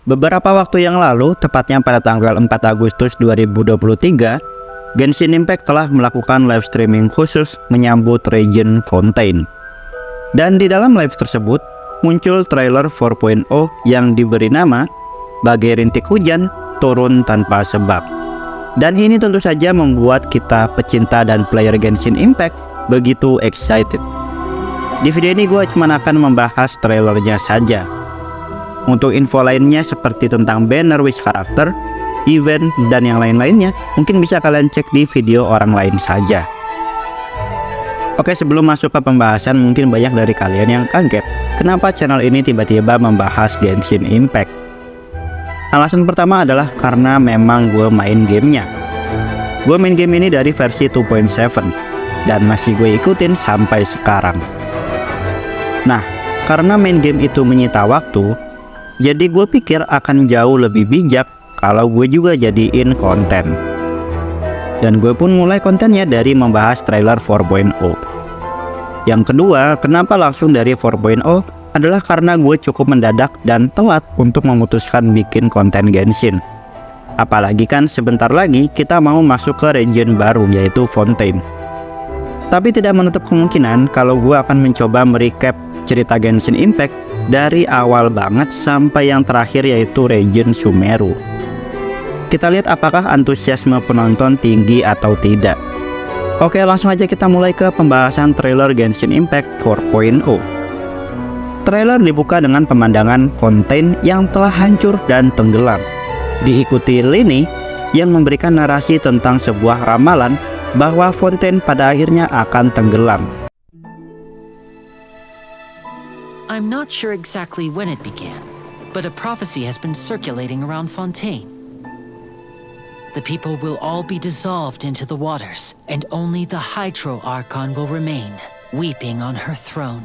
Beberapa waktu yang lalu, tepatnya pada tanggal 4 Agustus 2023, Genshin Impact telah melakukan live streaming khusus menyambut Region Fontaine. Dan di dalam live tersebut, muncul trailer 4.0 yang diberi nama Bagai Rintik Hujan Turun Tanpa Sebab. Dan ini tentu saja membuat kita pecinta dan player Genshin Impact begitu excited. Di video ini gue cuma akan membahas trailernya saja. Untuk info lainnya seperti tentang banner wish karakter, event, dan yang lain-lainnya, mungkin bisa kalian cek di video orang lain saja. Oke, sebelum masuk ke pembahasan, mungkin banyak dari kalian yang kaget kenapa channel ini tiba-tiba membahas Genshin Impact. Alasan pertama adalah karena memang gue main gamenya. Gue main game ini dari versi 2.7 dan masih gue ikutin sampai sekarang. Nah, karena main game itu menyita waktu, jadi gue pikir akan jauh lebih bijak kalau gue juga jadiin konten. Dan gue pun mulai kontennya dari membahas trailer 4.0. Yang kedua, kenapa langsung dari 4.0 adalah karena gue cukup mendadak dan telat untuk memutuskan bikin konten Genshin. Apalagi kan sebentar lagi kita mau masuk ke region baru, yaitu Fontaine. Tapi tidak menutup kemungkinan kalau gue akan mencoba merecap cerita Genshin Impact dari awal banget sampai yang terakhir, yaitu region Sumeru. Kita lihat apakah antusiasme penonton tinggi atau tidak. Oke, langsung aja kita mulai ke pembahasan trailer Genshin Impact 4.0. Trailer dibuka dengan pemandangan Fontaine yang telah hancur dan tenggelam, diikuti Lyney yang memberikan narasi tentang sebuah ramalan bahwa Fontaine pada akhirnya akan tenggelam. I'm not sure exactly when it began, but a prophecy has been circulating around Fontaine. The people will all be dissolved into the waters, and only the Hydro Archon will remain, weeping on her throne.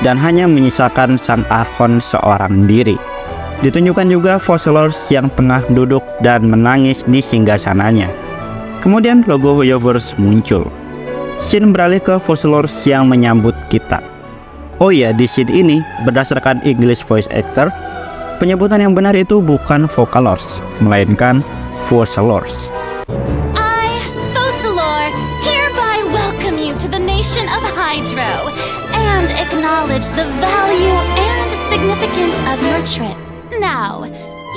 Dan hanya menyisakan sang Archon seorang diri. Ditunjukkan juga Fossilors yang tengah duduk dan menangis di singgasananya. Kemudian logo Hoyoverse muncul. Scene beralih ke Fossilors yang menyambut kita. Oh iya, di scene ini berdasarkan English voice actor, penyebutan yang benar itu bukan Vocalors, melainkan Fossilors. I, Fossilor, hereby welcome you to the nation of Hydro and acknowledge the value and significance of your trip. Now,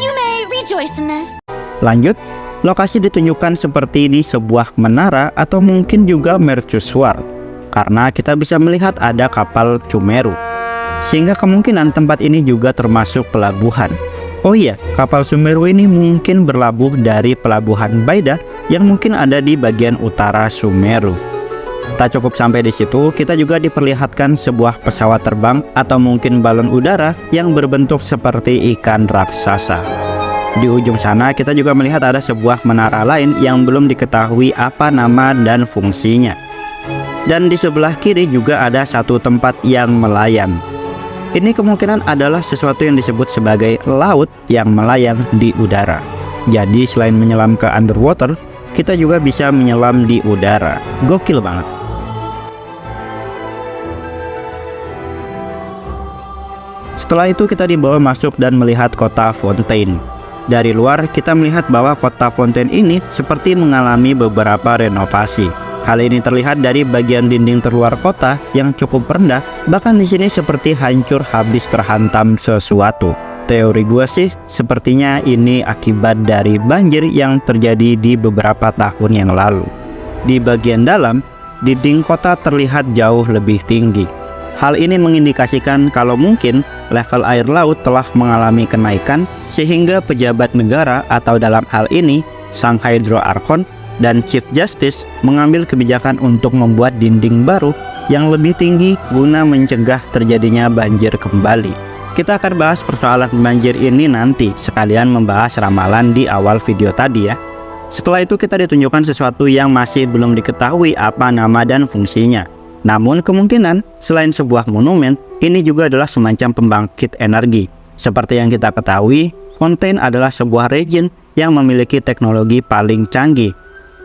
you may rejoice in this. Lanjut, lokasi ditunjukkan seperti di sebuah menara atau mungkin juga mercusuar, karena kita bisa melihat ada kapal Sumeru, sehingga kemungkinan tempat ini juga termasuk pelabuhan. Oh iya, kapal Sumeru ini mungkin berlabuh dari pelabuhan Baida yang mungkin ada di bagian utara Sumeru. Tak cukup sampai di situ, kita juga diperlihatkan sebuah pesawat terbang atau mungkin balon udara yang berbentuk seperti ikan raksasa. Di ujung sana kita juga melihat ada sebuah menara lain yang belum diketahui apa nama dan fungsinya. Dan di sebelah kiri juga ada satu tempat yang melayang. Ini kemungkinan adalah sesuatu yang disebut sebagai laut yang melayang di udara. Jadi selain menyelam ke underwater, kita juga bisa menyelam di udara. Gokil banget. Setelah itu kita dibawa masuk dan melihat kota Fontaine. Dari luar kita melihat bahwa kota Fontaine ini seperti mengalami beberapa renovasi. Hal ini terlihat dari bagian dinding terluar kota yang cukup rendah, bahkan di sini seperti hancur habis terhantam sesuatu. Teori gue sih, sepertinya ini akibat dari banjir yang terjadi di beberapa tahun yang lalu. Di bagian dalam, dinding kota terlihat jauh lebih tinggi. Hal ini mengindikasikan kalau mungkin level air laut telah mengalami kenaikan, sehingga pejabat negara atau dalam hal ini sang Hydro Archon dan Chief Justice mengambil kebijakan untuk membuat dinding baru yang lebih tinggi guna mencegah terjadinya banjir kembali. Kita akan bahas persoalan banjir ini nanti, sekalian membahas ramalan di awal video tadi ya. Setelah itu kita ditunjukkan sesuatu yang masih belum diketahui apa nama dan fungsinya. Namun kemungkinan selain sebuah monumen, ini juga adalah semacam pembangkit energi. Seperti yang kita ketahui, Fontaine adalah sebuah region yang memiliki teknologi paling canggih.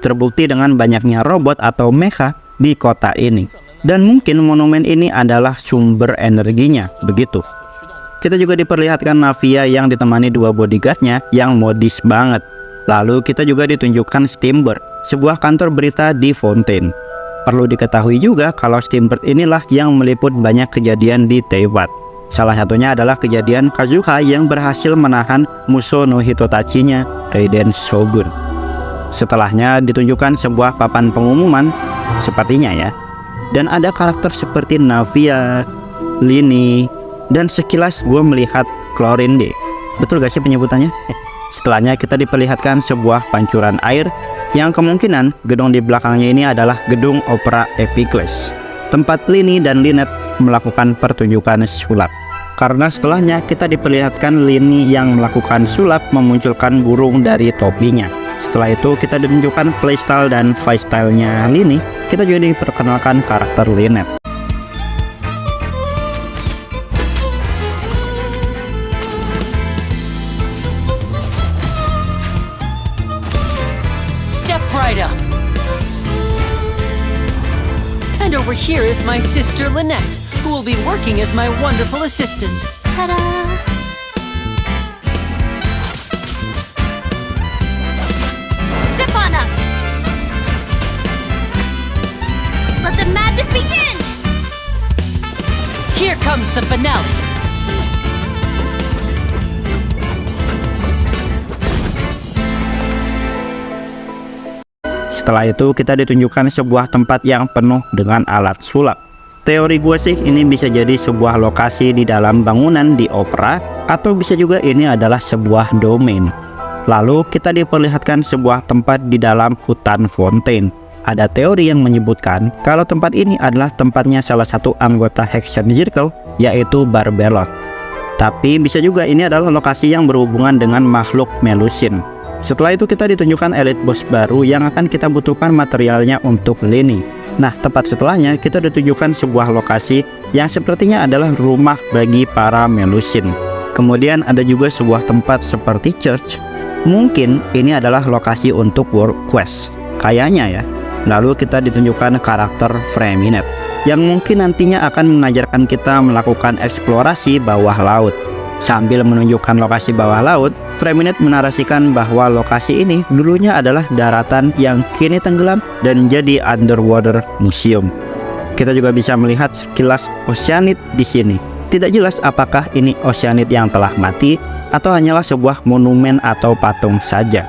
Terbukti dengan banyaknya robot atau mecha di kota ini. Dan mungkin monumen ini adalah sumber energinya, begitu. Kita juga diperlihatkan Navia yang ditemani 2 bodyguardnya yang modis banget. Lalu kita juga ditunjukkan Steambird, sebuah kantor berita di Fontaine. Perlu diketahui juga kalau Steambird inilah yang meliput banyak kejadian di Teyvat. Salah satunya adalah kejadian Kazuha yang berhasil menahan Musou no Hitotachi-nya Raiden Shogun. Setelahnya ditunjukkan sebuah papan pengumuman sepertinya ya. Dan ada karakter seperti Navia, Lini, dan sekilas gue melihat Chlorinde. Betul gak sih penyebutannya? Setelahnya kita diperlihatkan sebuah pancuran air yang kemungkinan gedung di belakangnya ini adalah gedung opera Epicles, tempat Lini dan Lynette melakukan pertunjukan sulap. Karena setelahnya kita diperlihatkan Lini yang melakukan sulap memunculkan burung dari topinya. Setelah itu kita ditunjukkan playstyle dan fight-style-nya Lini. Kita juga diperkenalkan karakter Lynette. Step right up. And over here is my sister Lynette, who will be working as my wonderful assistant. Ta-da! Step on up! Let the magic begin! Here comes the finale. Setelah itu kita ditunjukkan sebuah tempat yang penuh dengan alat sulap. Teori gue sih ini bisa jadi sebuah lokasi di dalam bangunan di opera, atau bisa juga ini adalah sebuah domain. Lalu kita diperlihatkan sebuah tempat di dalam hutan Fontaine. Ada teori yang menyebutkan kalau tempat ini adalah tempatnya salah satu anggota Hexen Circle, yaitu Barbelot. Tapi bisa juga ini adalah lokasi yang berhubungan dengan makhluk Melusine. Setelah itu kita ditunjukkan elite boss baru yang akan kita butuhkan materialnya untuk Lini. Nah, tepat setelahnya kita ditunjukkan sebuah lokasi yang sepertinya adalah rumah bagi para Melusine. Kemudian ada juga sebuah tempat seperti church. Mungkin ini adalah lokasi untuk world quest, kayaknya ya. Lalu kita ditunjukkan karakter Freminet yang mungkin nantinya akan mengajarkan kita melakukan eksplorasi bawah laut. Sambil menunjukkan lokasi bawah laut, Freminet menarasikan bahwa lokasi ini dulunya adalah daratan yang kini tenggelam dan jadi underwater museum. Kita juga bisa melihat sekilas Oceanid di sini. Tidak jelas apakah ini Oceanid yang telah mati atau hanyalah sebuah monumen atau patung saja.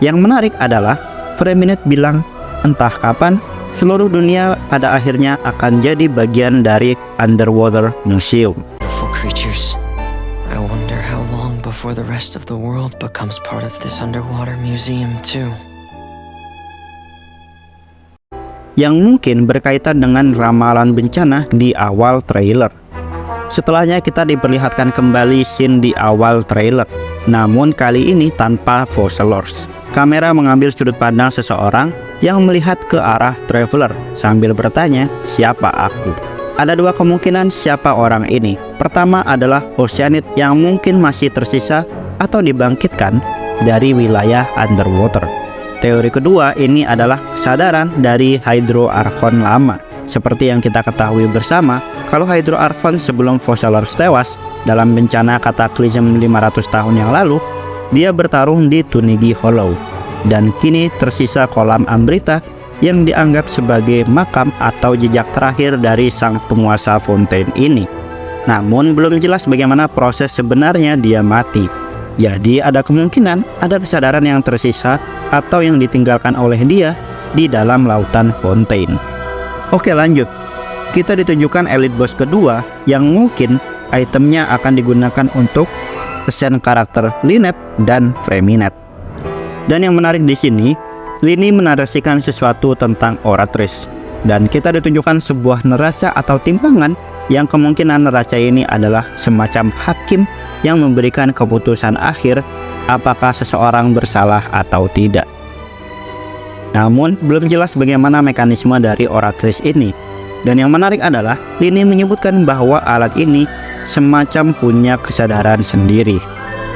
Yang menarik adalah Freminet bilang entah kapan seluruh dunia pada akhirnya akan jadi bagian dari underwater museum. Beautiful creatures. I wonder how long before the rest of the world becomes part of this underwater museum too. Yang mungkin berkaitan dengan ramalan bencana di awal trailer. Setelahnya kita diperlihatkan kembali scene di awal trailer, namun kali ini tanpa Fossilors. Kamera mengambil sudut pandang seseorang yang melihat ke arah Traveler sambil bertanya, "Siapa aku?" Ada 2 kemungkinan siapa orang ini. Pertama adalah Oceanid yang mungkin masih tersisa atau dibangkitkan dari wilayah underwater. Teori kedua ini adalah kesadaran dari Hydro Archon lama. Seperti yang kita ketahui bersama, kalau Hydro Archon sebelum Fossilors tewas dalam bencana Cataclysm 500 tahun yang lalu, dia bertarung di Tunigi Hollow. Dan kini tersisa kolam Amrita yang dianggap sebagai makam atau jejak terakhir dari sang penguasa Fontaine ini. Namun belum jelas bagaimana proses sebenarnya dia mati. Jadi ada kemungkinan ada kesadaran yang tersisa atau yang ditinggalkan oleh dia di dalam lautan Fontaine. Oke, lanjut. Kita ditunjukkan elite boss kedua yang mungkin itemnya akan digunakan untuk ascend karakter Lynette dan Freminet. Dan yang menarik di sini, Lini menarasikan sesuatu tentang Oratrice, dan kita ditunjukkan sebuah neraca atau timbangan yang kemungkinan neraca ini adalah semacam hakim yang memberikan keputusan akhir apakah seseorang bersalah atau tidak. Namun belum jelas bagaimana mekanisme dari Oratrice ini. Dan yang menarik adalah Lini menyebutkan bahwa alat ini semacam punya kesadaran sendiri.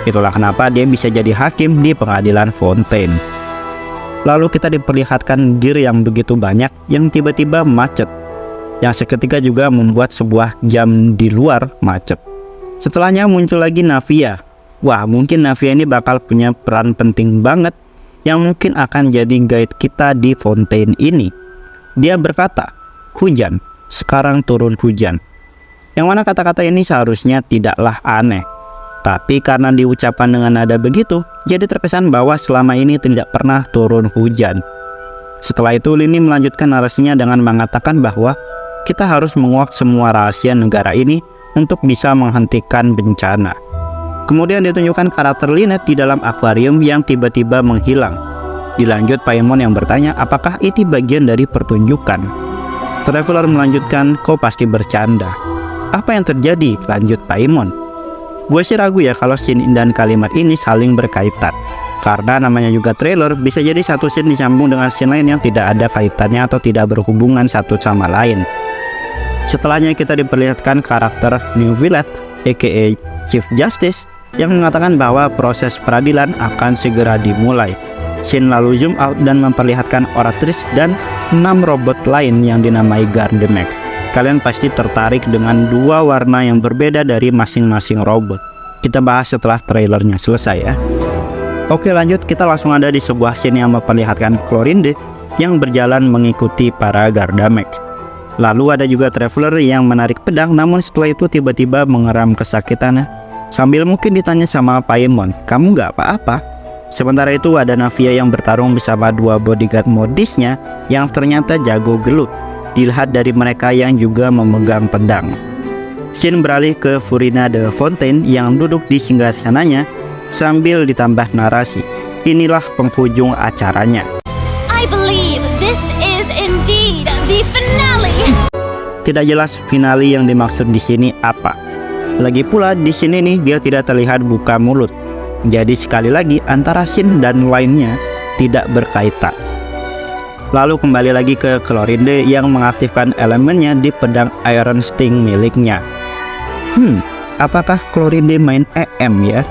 Itulah kenapa dia bisa jadi hakim di pengadilan Fontaine. Lalu kita diperlihatkan gear yang begitu banyak yang tiba-tiba macet, yang seketika juga membuat sebuah jam di luar macet. Setelahnya muncul lagi Navia. Wah, mungkin Navia ini bakal punya peran penting banget yang mungkin akan jadi guide kita di Fontaine ini. Dia berkata, "Hujan, sekarang turun hujan." Yang mana kata-kata ini seharusnya tidaklah aneh. Tapi karena diucapkan dengan nada begitu, jadi terkesan bahwa selama ini tidak pernah turun hujan. Setelah itu Lini melanjutkan narasinya dengan mengatakan bahwa kita harus menguak semua rahasia negara ini untuk bisa menghentikan bencana. Kemudian ditunjukkan karakter Lynette di dalam akuarium yang tiba-tiba menghilang. Dilanjut Paimon yang bertanya apakah itu bagian dari pertunjukan. Traveler melanjutkan, "Kau pasti bercanda." "Apa yang terjadi?" lanjut Paimon. "Gue sih ragu ya kalau scene dan kalimat ini saling berkaitan. Karena namanya juga trailer, bisa jadi satu scene disambung dengan scene lain yang tidak ada kaitannya atau tidak berhubungan satu sama lain." Setelahnya kita diperlihatkan karakter New Villette, aka Chief Justice, yang mengatakan bahwa proses peradilan akan segera dimulai. Scene lalu zoom out dan memperlihatkan Oratrice dan 6 robot lain yang dinamai Gardemek. Kalian pasti tertarik dengan dua warna yang berbeda dari masing-masing robot. Kita bahas setelah trailernya selesai ya. Oke, lanjut, kita langsung ada di sebuah scene yang memperlihatkan Chlorinde yang berjalan mengikuti para Gardamek. Lalu ada juga Traveler yang menarik pedang, namun setelah itu tiba-tiba mengeram kesakitannya. Sambil mungkin ditanya sama Paimon, "Kamu nggak apa-apa?" Sementara itu ada Navia yang bertarung bersama dua bodyguard modisnya yang ternyata jago gelut. Dilihat dari mereka yang juga memegang pedang. Scene beralih ke Furina de Fontaine yang duduk di singgasananya sambil ditambah narasi. Inilah penghujung acaranya. I believe this is indeed the finale. Tidak jelas finale yang dimaksud di sini apa. Lagi pula di sini nih dia tidak terlihat buka mulut. Jadi sekali lagi antara scene dan lainnya tidak berkaitan. Lalu kembali lagi ke Chlorinde yang mengaktifkan elemennya di pedang Iron Sting miliknya. Apakah Chlorinde main EM ya?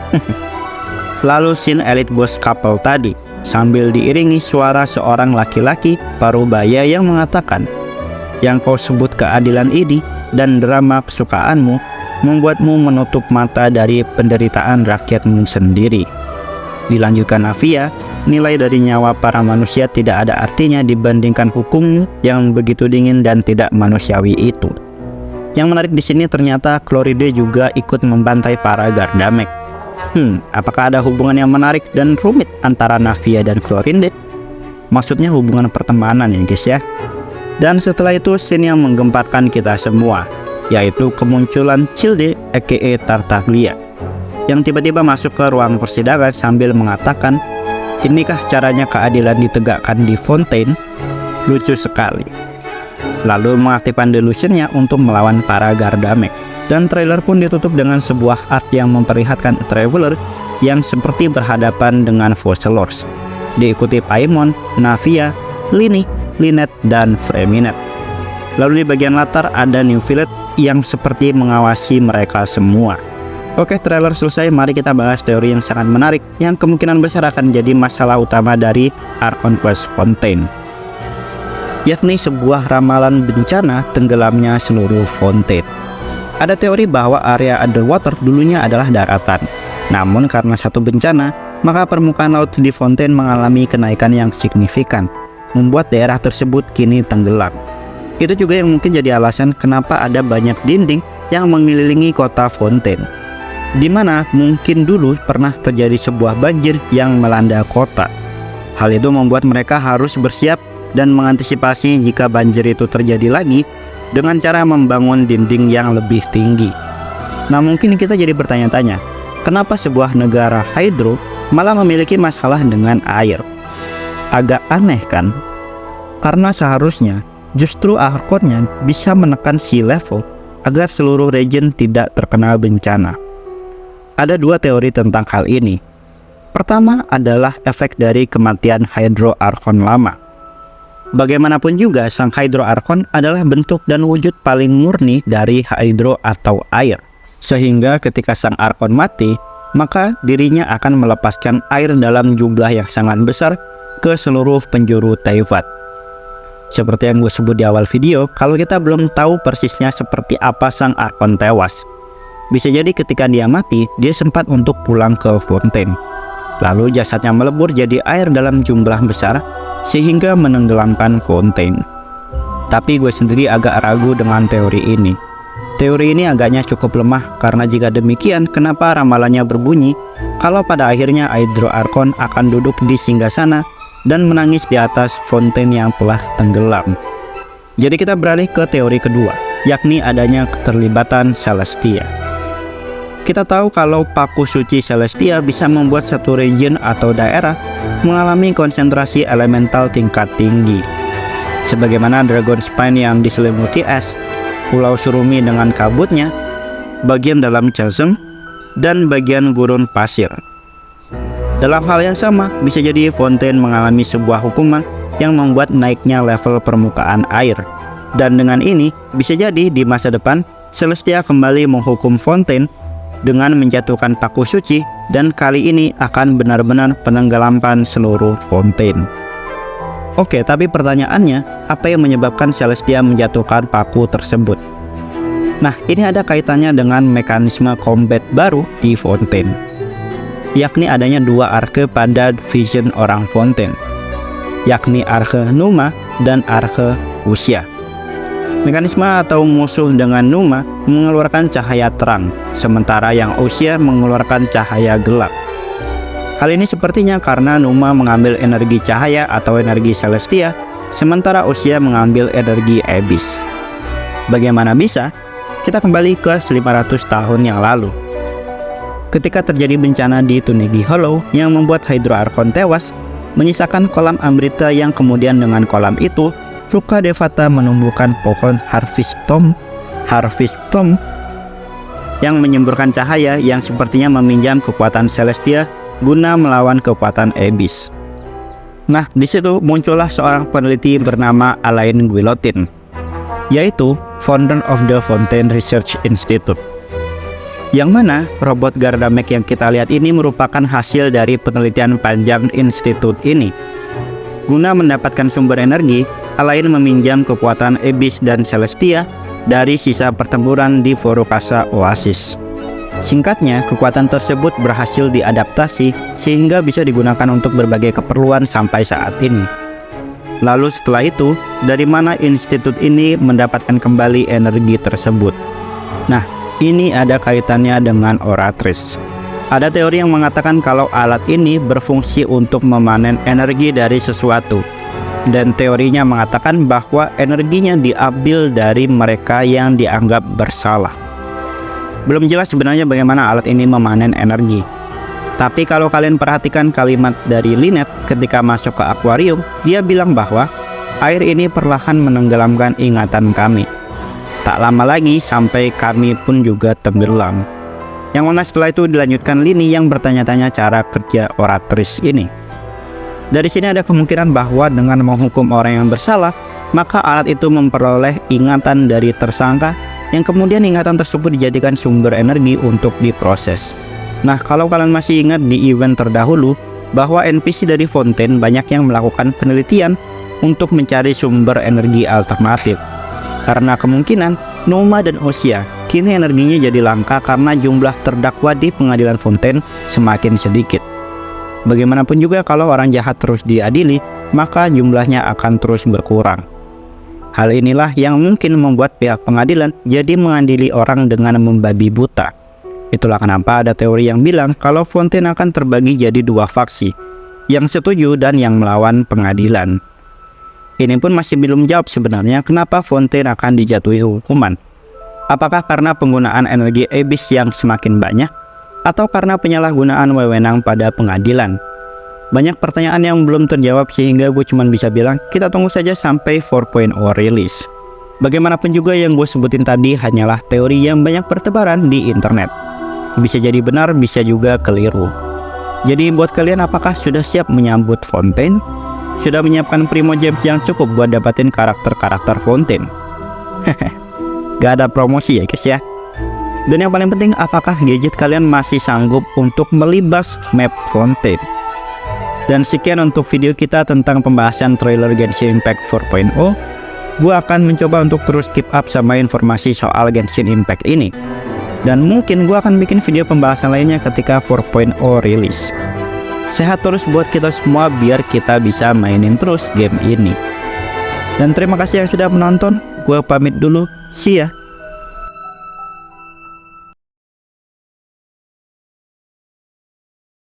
Lalu scene Elite Boss Couple tadi sambil diiringi suara seorang laki-laki parubaya yang mengatakan, "Yang kau sebut keadilan ini dan drama kesukaanmu membuatmu menutup mata dari penderitaan rakyatmu sendiri." Dilanjutkan Navia, "Nilai dari nyawa para manusia tidak ada artinya dibandingkan hukummu yang begitu dingin dan tidak manusiawi itu." Yang menarik di sini ternyata Chlorinde juga ikut membantai para Gardamek. Apakah ada hubungan yang menarik dan rumit antara Navia dan Chlorinde? Maksudnya hubungan pertemanan ya guys ya. Dan setelah itu scene yang menggemparkan kita semua, yaitu kemunculan Childe aka Tartaglia yang tiba-tiba masuk ke ruang persidangan sambil mengatakan, "Inikah caranya keadilan ditegakkan di Fontaine? Lucu sekali." Lalu mengaktifkan delusionnya untuk melawan para Gardamek. Dan trailer pun ditutup dengan sebuah art yang memperlihatkan Traveler yang seperti berhadapan dengan Fossilors, diikuti Paimon, Navia, Lini, Lynette, dan Freminet. Lalu di bagian latar ada New Villette yang seperti mengawasi mereka semua. Oke, trailer selesai, mari kita bahas teori yang sangat menarik yang kemungkinan besar akan jadi masalah utama dari Archon Quest Fontaine, yakni sebuah ramalan bencana tenggelamnya seluruh Fontaine. Ada teori bahwa area underwater dulunya adalah daratan. Namun karena satu bencana, maka permukaan laut di Fontaine mengalami kenaikan yang signifikan, membuat daerah tersebut kini tenggelam. Itu juga yang mungkin jadi alasan kenapa ada banyak dinding yang mengelilingi kota Fontaine, di mana mungkin dulu pernah terjadi sebuah banjir yang melanda kota. Hal itu membuat mereka harus bersiap dan mengantisipasi jika banjir itu terjadi lagi dengan cara membangun dinding yang lebih tinggi. Nah, mungkin kita jadi bertanya-tanya, kenapa sebuah negara hydro malah memiliki masalah dengan air? Agak aneh kan? Karena seharusnya justru Archonnya bisa menekan sea level agar seluruh region tidak terkena bencana. Ada dua teori tentang hal ini. Pertama adalah efek dari kematian Hydro Archon lama. Bagaimanapun juga, sang Hydro Archon adalah bentuk dan wujud paling murni dari Hydro atau air. Sehingga ketika sang Archon mati, maka dirinya akan melepaskan air dalam jumlah yang sangat besar ke seluruh penjuru Teyvat. Seperti yang gue sebut di awal video, kalau kita belum tahu persisnya seperti apa sang Archon tewas. bisa jadi ketika dia mati, dia sempat untuk pulang ke Fontaine. Lalu jasadnya melebur jadi air dalam jumlah besar, sehingga menenggelamkan Fontaine. Tapi gue sendiri agak ragu dengan teori ini. Teori ini agaknya cukup lemah, karena jika demikian, kenapa ramalannya berbunyi kalau pada akhirnya Hydro-Archon akan duduk di singgasana dan menangis di atas Fontaine yang telah tenggelam. Jadi kita beralih ke teori kedua, yakni adanya keterlibatan Celestia. Kita tahu kalau paku suci Celestia bisa membuat satu region atau daerah mengalami konsentrasi elemental tingkat tinggi. Sebagaimana Dragon Spine yang diselimuti es, Pulau Surumi dengan kabutnya, bagian dalam chasm, dan bagian gurun pasir. Dalam hal yang sama, bisa jadi Fontaine mengalami sebuah hukuman yang membuat naiknya level permukaan air. Dan dengan ini, bisa jadi di masa depan, Celestia kembali menghukum Fontaine dengan menjatuhkan paku suci, dan kali ini akan benar-benar penenggelaman seluruh Fontaine. Oke, tapi pertanyaannya, apa yang menyebabkan Celestia menjatuhkan paku tersebut? Nah, ini ada kaitannya dengan mekanisme combat baru di Fontaine, yakni adanya dua arke pada vision orang Fontaine, yakni arke Numa dan arke Usia. Mekanisme atau musuh dengan Numa mengeluarkan cahaya terang, sementara yang Usia mengeluarkan cahaya gelap. Hal ini sepertinya karena Numa mengambil energi cahaya atau energi Celestia, sementara Usia mengambil energi Abyss. Bagaimana bisa? Kita kembali ke 500 tahun yang lalu. Ketika terjadi bencana di Tunigi Hollow yang membuat Hydro-Archon tewas, menyisakan kolam Amrita yang kemudian dengan kolam itu, Rukkhadevata menumbuhkan pohon Harvest Tomb yang menyemburkan cahaya yang sepertinya meminjam kekuatan Celestia guna melawan kekuatan Abyss. Nah, di situ muncullah seorang peneliti bernama Alain Guillotin, yaitu founder of the Fontaine Research Institute. Yang mana robot Gardamek yang kita lihat ini merupakan hasil dari penelitian panjang institut ini. Guna mendapatkan sumber energi, Alain meminjam kekuatan Abyss dan Celestia dari sisa pertempuran di Vorukasa Oasis. Singkatnya, kekuatan tersebut berhasil diadaptasi sehingga bisa digunakan untuk berbagai keperluan sampai saat ini. Lalu setelah itu, dari mana institut ini mendapatkan kembali energi tersebut? Nah, ini ada kaitannya dengan Oratrice. Ada teori yang mengatakan kalau alat ini berfungsi untuk memanen energi dari sesuatu. Dan teorinya mengatakan bahwa energinya diambil dari mereka yang dianggap bersalah. Belum jelas sebenarnya bagaimana alat ini memanen energi. Tapi kalau kalian perhatikan kalimat dari Lynette ketika masuk ke akuarium, dia bilang bahwa air ini perlahan menenggelamkan ingatan kami. Tak lama lagi sampai kami pun juga tenggelam. Yang mana setelah itu dilanjutkan Lini yang bertanya-tanya cara kerja Oratrice ini. Dari sini ada kemungkinan bahwa dengan menghukum orang yang bersalah, maka alat itu memperoleh ingatan dari tersangka, yang kemudian ingatan tersebut dijadikan sumber energi untuk diproses. Nah, kalau kalian masih ingat di event terdahulu, bahwa NPC dari Fontaine banyak yang melakukan penelitian untuk mencari sumber energi alternatif. Karena kemungkinan Numa dan Usia kini energinya jadi langka karena jumlah terdakwa di pengadilan Fontaine semakin sedikit. Bagaimanapun juga kalau orang jahat terus diadili, maka jumlahnya akan terus berkurang. Hal inilah yang mungkin membuat pihak pengadilan jadi mengadili orang dengan membabi buta. Itulah kenapa ada teori yang bilang kalau Fontaine akan terbagi jadi dua faksi, yang setuju dan yang melawan pengadilan. Ini pun masih belum jawab sebenarnya kenapa Fontaine akan dijatuhi hukuman. Apakah karena penggunaan energi Abyss yang semakin banyak, atau karena penyalahgunaan wewenang pada pengadilan? Banyak pertanyaan yang belum terjawab sehingga gue cuma bisa bilang kita tunggu saja sampai 4.0 rilis. Bagaimanapun juga yang gue sebutin tadi hanyalah teori yang banyak bertebaran di internet. Bisa jadi benar, bisa juga keliru. Jadi buat kalian, apakah sudah siap menyambut Fontaine? Sudah menyiapkan Primo Gems yang cukup buat dapatin karakter-karakter Fontaine? Gak ada promosi ya guys ya. Dan yang paling penting, apakah gadget kalian masih sanggup untuk melibas map Fontaine? Dan sekian untuk video kita tentang pembahasan trailer Genshin Impact 4.0. Gue akan mencoba untuk terus keep up sama informasi soal Genshin Impact ini. Dan mungkin gue akan bikin video pembahasan lainnya ketika 4.0 rilis. Sehat terus buat kita semua biar kita bisa mainin terus game ini. Dan terima kasih yang sudah menonton. Gue pamit dulu. See ya.